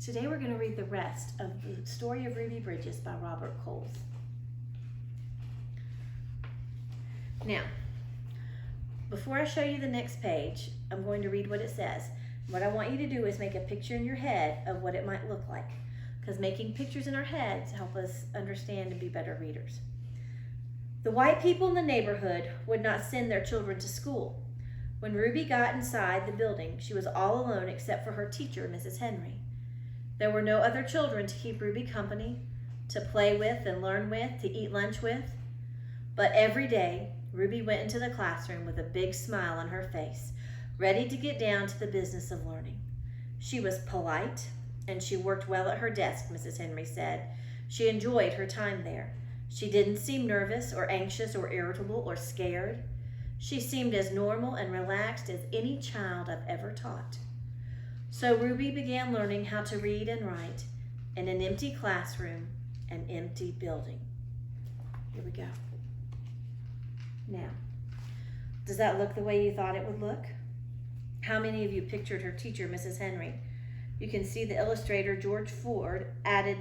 Today we're going to read the rest of the story of Ruby Bridges by Robert Coles. Now, before I show you the next page, I'm going to read what it says. What I want you to do is make a picture in your head of what it might look like, because making pictures in our heads help us understand and be better readers. The white people in the neighborhood would not send their children to school. When Ruby got inside the building, she was all alone except for her teacher, Mrs. Henry. There were no other children to keep Ruby company, to play with and learn with, to eat lunch with. But every day, Ruby went into the classroom with a big smile on her face, ready to get down to the business of learning. She was polite, and she worked well at her desk, Mrs. Henry said. She enjoyed her time there. She didn't seem nervous or anxious or irritable or scared. She seemed as normal and relaxed as any child I've ever taught. So Ruby began learning how to read and write in an empty classroom, an empty building. Here we go. Now, does that look the way you thought it would look? How many of you pictured her teacher, Mrs. Henry? You can see the illustrator, George Ford,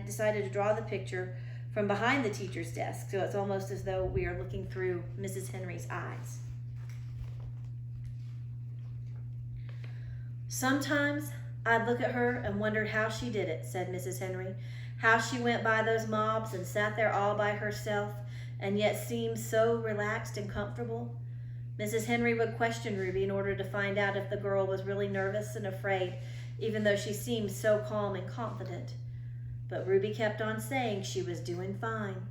decided to draw the picture from behind the teacher's desk, so it's almost as though we are looking through Mrs. Henry's eyes. Sometimes I'd look at her and wondered how she did it, said Mrs. Henry, how she went by those mobs and sat there all by herself and yet seemed so relaxed and comfortable. Mrs. Henry would question Ruby in order to find out if the girl was really nervous and afraid, even though she seemed so calm and confident. But Ruby kept on saying she was doing fine.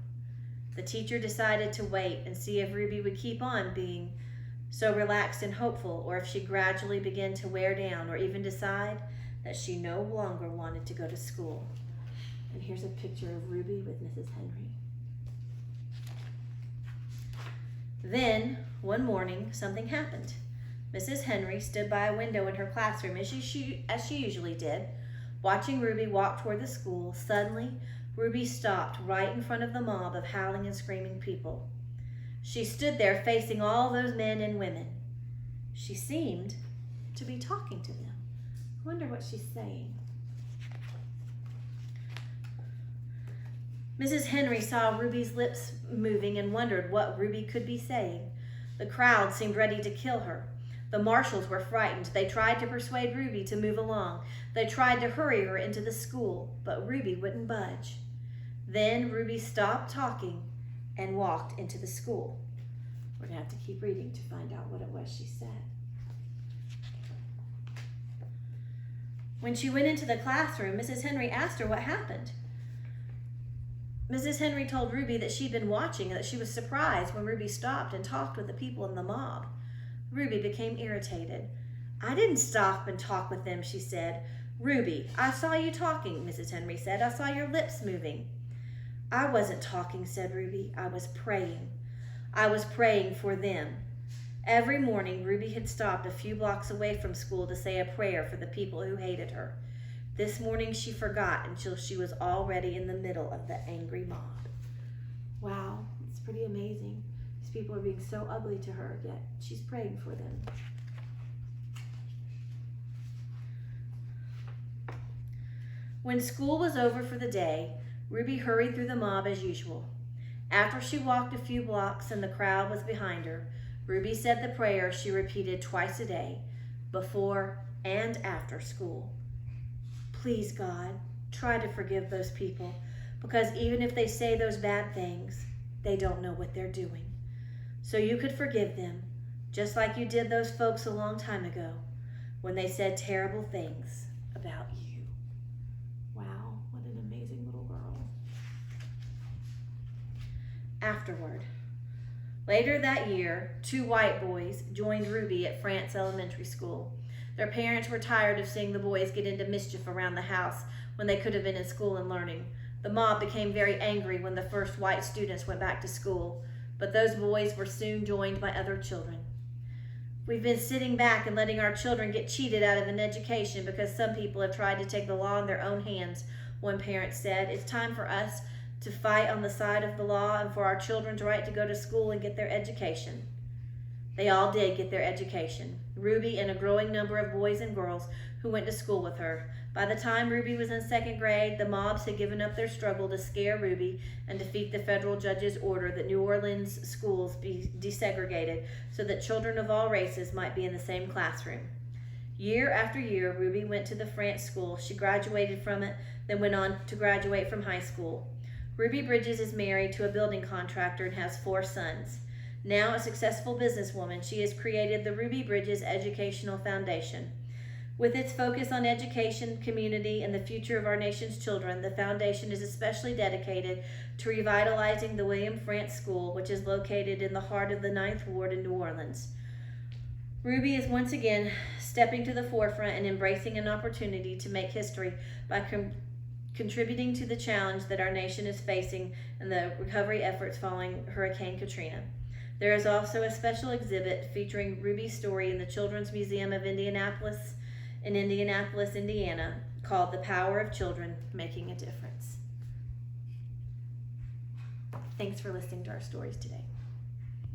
The teacher decided to wait and see if Ruby would keep on being so relaxed and hopeful, or if she gradually began to wear down, or even decide that she no longer wanted to go to school. And here's a picture of Ruby with Mrs. Henry. Then, one morning, something happened. Mrs. Henry stood by a window in her classroom as she usually did, watching Ruby walk toward the school. Suddenly, Ruby stopped right in front of the mob of howling and screaming people. She stood there facing all those men and women. She seemed to be talking to them. I wonder what she's saying. Mrs. Henry saw Ruby's lips moving and wondered what Ruby could be saying. The crowd seemed ready to kill her. The marshals were frightened. They tried to persuade Ruby to move along. They tried to hurry her into the school, but Ruby wouldn't budge. Then Ruby stopped talking and walked into the school. We're going to have to keep reading to find out what it was she said. When she went into the classroom, Mrs. Henry asked her what happened. Mrs. Henry told Ruby that she'd been watching and that she was surprised when Ruby stopped and talked with the people in the mob. Ruby became irritated. I didn't stop and talk with them, she said. Ruby, I saw you talking, Mrs. Henry said. I saw your lips moving. I wasn't talking, said Ruby. I was praying. I was praying for them. Every morning, Ruby had stopped a few blocks away from school to say a prayer for the people who hated her. This morning, she forgot until she was already in the middle of the angry mob. Wow, it's pretty amazing. These people are being so ugly to her, yet she's praying for them. When school was over for the day, Ruby hurried through the mob as usual. After she walked a few blocks and the crowd was behind her, Ruby said the prayer she repeated twice a day, before and after school. Please, God, try to forgive those people, because even if they say those bad things, they don't know what they're doing. So you could forgive them, just like you did those folks a long time ago, when they said terrible things about you. Wow, what an amazing little girl. Afterward, later that year, 2 white boys joined Ruby at France Elementary School. Their parents were tired of seeing the boys get into mischief around the house when they could have been in school and learning. The mob became very angry when the first white students went back to school, but those boys were soon joined by other children. We've been sitting back and letting our children get cheated out of an education because some people have tried to take the law in their own hands, one parent said. It's time for us to fight on the side of the law and for our children's right to go to school and get their education. They all did get their education. Ruby and a growing number of boys and girls who went to school with her. By the time Ruby was in 2nd grade, the mobs had given up their struggle to scare Ruby and defeat the federal judge's order that New Orleans schools be desegregated so that children of all races might be in the same classroom. Year after year, Ruby went to the France school. She graduated from it, then went on to graduate from high school. Ruby Bridges is married to a building contractor and has 4 sons. Now a successful businesswoman, she has created the Ruby Bridges Educational Foundation. With its focus on education, community, and the future of our nation's children, the foundation is especially dedicated to revitalizing the William Frantz School, which is located in the heart of the 9th Ward in New Orleans. Ruby is once again stepping to the forefront and embracing an opportunity to make history by contributing to the challenge that our nation is facing in the recovery efforts following Hurricane Katrina. There is also a special exhibit featuring Ruby's story in the Children's Museum of Indianapolis in Indianapolis, Indiana, called The Power of Children Making a Difference. Thanks for listening to our stories today.